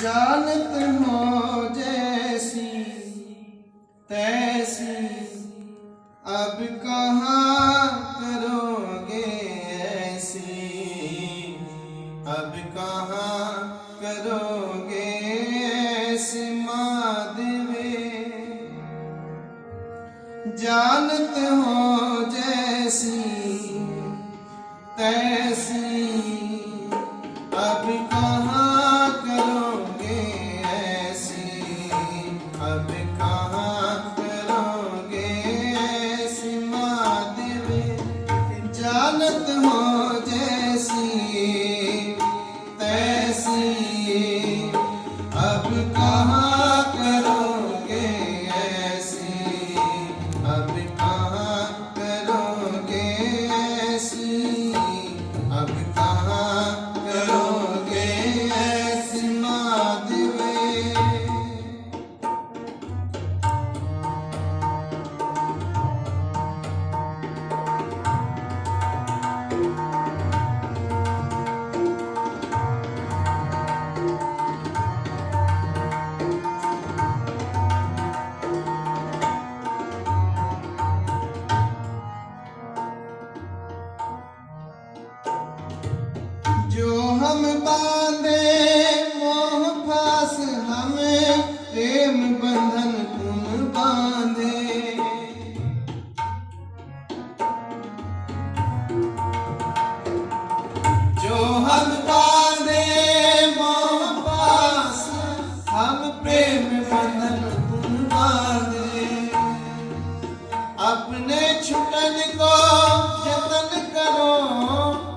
जानत हो जैसी तैसी, अब कहाँ करोगे ऐसी, अब कहाँ करोगे ऐसी माधवे। जानत हो जैसी तैसी, अब कहाँ करोगे ऐसी, अब कहाँ करोगे ऐसी माधवे। जानत हो जैसी तैसी, अब कहाँ करोगे ऐसी, अब कहाँ करोगे ऐसी, अब कहाँ करोगे ऐसी माधवे। जो हम बांधे मोह फास, हमें प्रेम बंधन तुम बांधे। जो हम बांधे मोह फास, हम प्रेम बंधन तुम बांधे। अपने छुटन को जतन करो,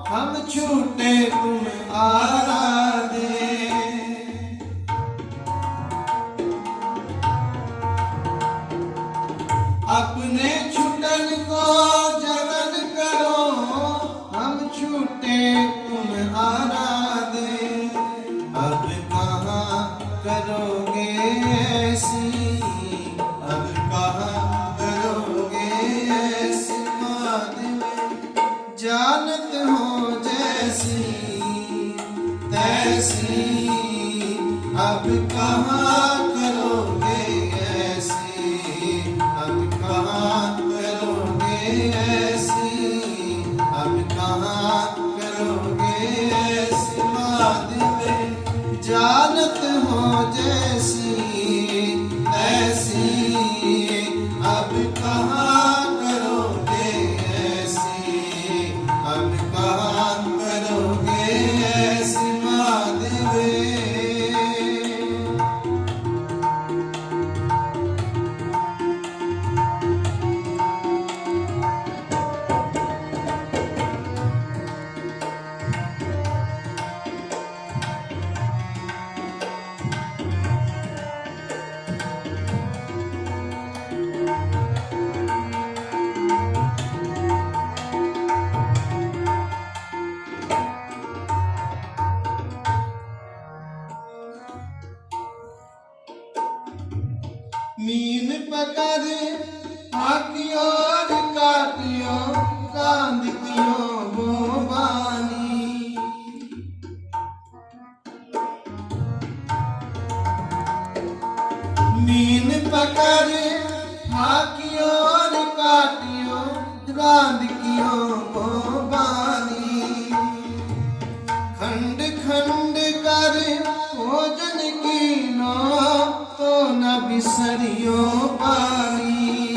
हम छूटे तुम आराधे। अपने छुटन को जतन करो, हम छूटे तुम आराधे। अब कहाँ करोगे ऐसी, अब कहाँ करोगे ऐसी माधवे। जानत हो जैसी तैसी, अब कहाँ करोगे ऐसी, अब कहाँ करोगे ऐसी, अब कहाँ करोगे ऐसी माधवे। जानत हो जैसी तैसी, अब कहाँ करोगे ऐसी, अब कहाँ करोगे ऐसी माधवे। मीन पकड़ हाकियो और काटियो, कांदियो वो बानी। मीन पकड़ हाकियो और काटियो, कांदियो वो बानी। खंड खंड कर भोजन कीनो, तो न बिसरियो पानी।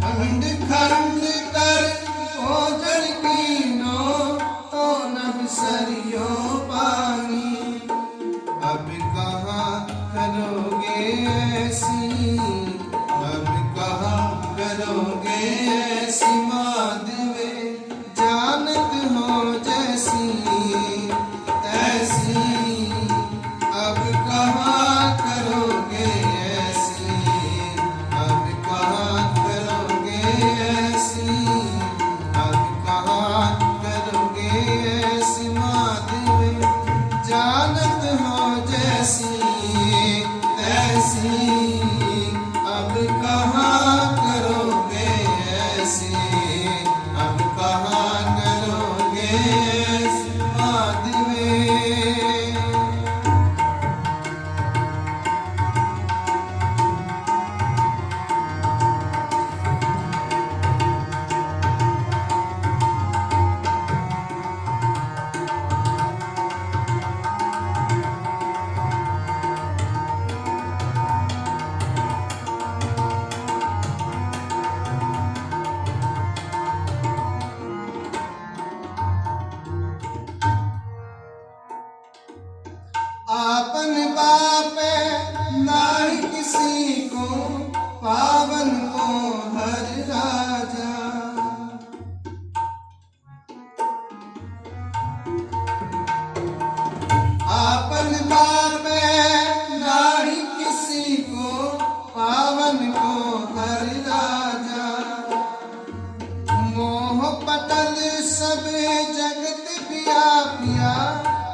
खंड खंड कर भोजन कीनो, तो न बिसरियो पानी। अब कहाँ करोगे ऐसी, अब कहाँ करोगे ऐसी माधवे। जानत हो जैसी तैसी, पटल सब जगत व्यापिया,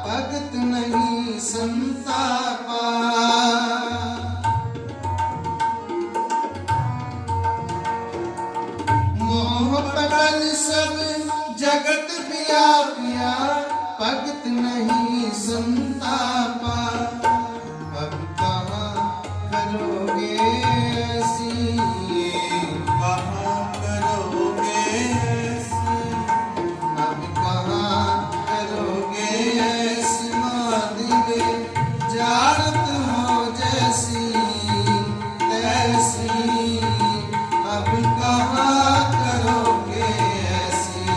भगत नहीं संतापा। मोह पटल सब जगत व्यापिया, भगत नहीं संतापा। अब कहाँ करोगे ऐसी, कहाँ करोगे ऐसी, अब कहाँ करोगे ऐसी मादिवे, जानत हो जैसी तैसी। अब कहाँ करोगे ऐसी,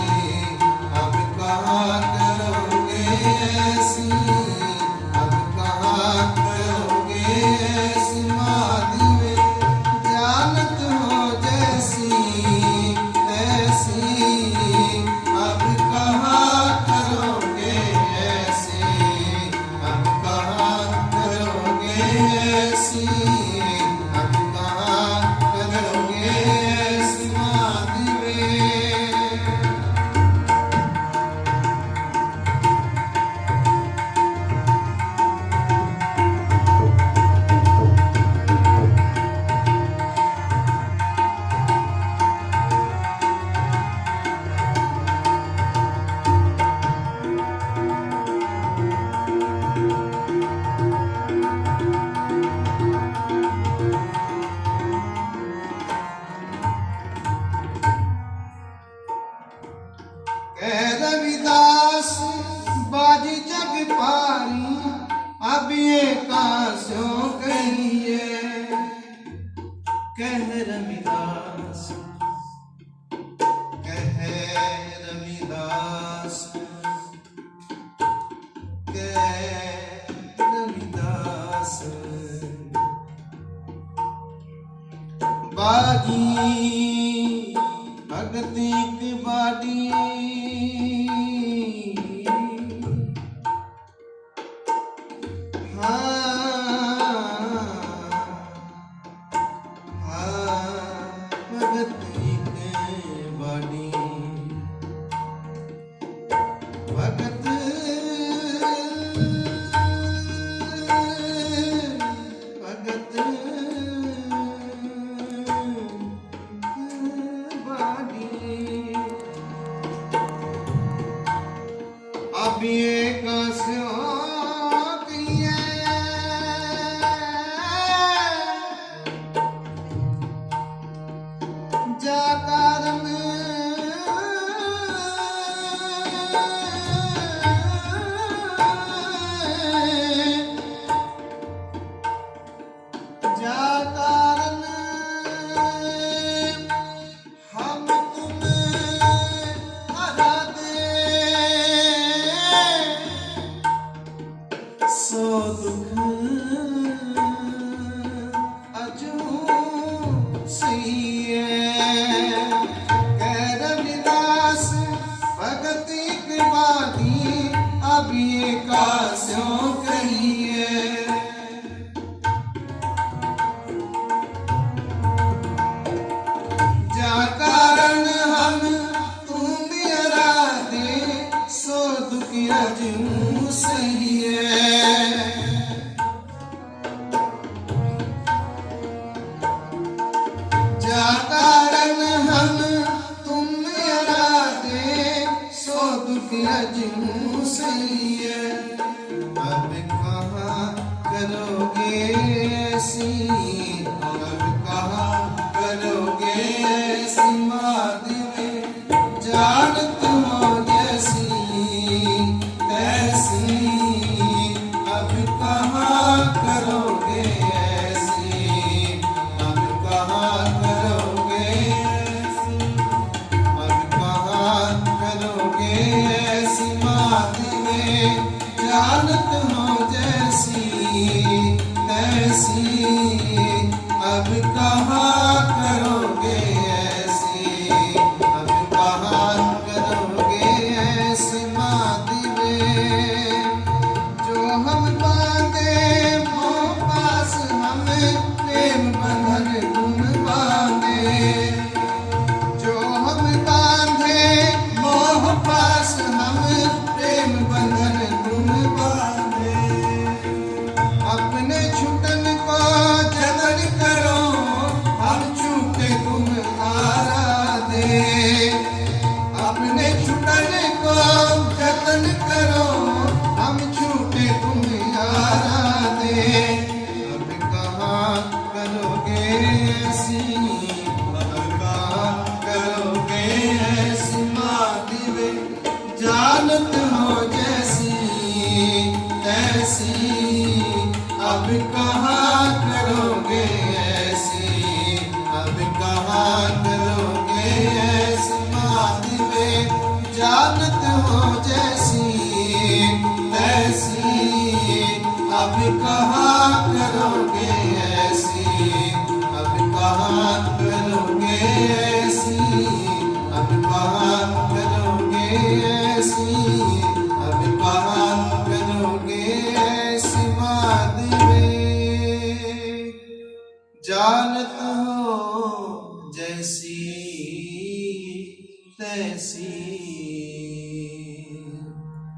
अब कहाँ करोगे ऐसी, अब कहाँ करोगे ऐसी मादिवे, जानत हो जैसी तैसी। अब कहाँ करोगे ऐसी, अब कहाँ करोगे ऐसी, अब कहाँ करोगे ऐसी मादिवे। कह रविदास बाजी जग पारी, अब ये कास्यों कहिए। कह रविदास, कह रविदास, कह रविदास। बाजी भगती की बाड़ी, भगत के बाड़ी, भगत भगत बाड़ी। अब ये कास्यों कहिए, जा कारण जा कारण हम तुम हरा दे, सो दुख अजू सही है। कह रविदास भगति की बाती, अब ये कास्यों कहिए। जा कारण हम तुम हरा दे, सो दुख अजू सही है। जा कारण हम तुम हरा दे, सो दुख अजू सही है। अब कहाँ करोगे ऐसी, अब कहाँ करोगे ऐसी मादिवे, जानत हो जैसी तैसी। अब कहाँ करोगे ऐसी, अब कहाँ करोगे ऐसी, अब कहाँ करोगे ऐसी मादिवे, जानत हो जैसी तैसी, अब कहाँ करोगे ऐसी, अब कहाँ करोगे ऐसी, अब कहाँ करोगे ऐसी, अब कहाँ करोगे ऐसी माधवे। जानत हो जैसी तैसी।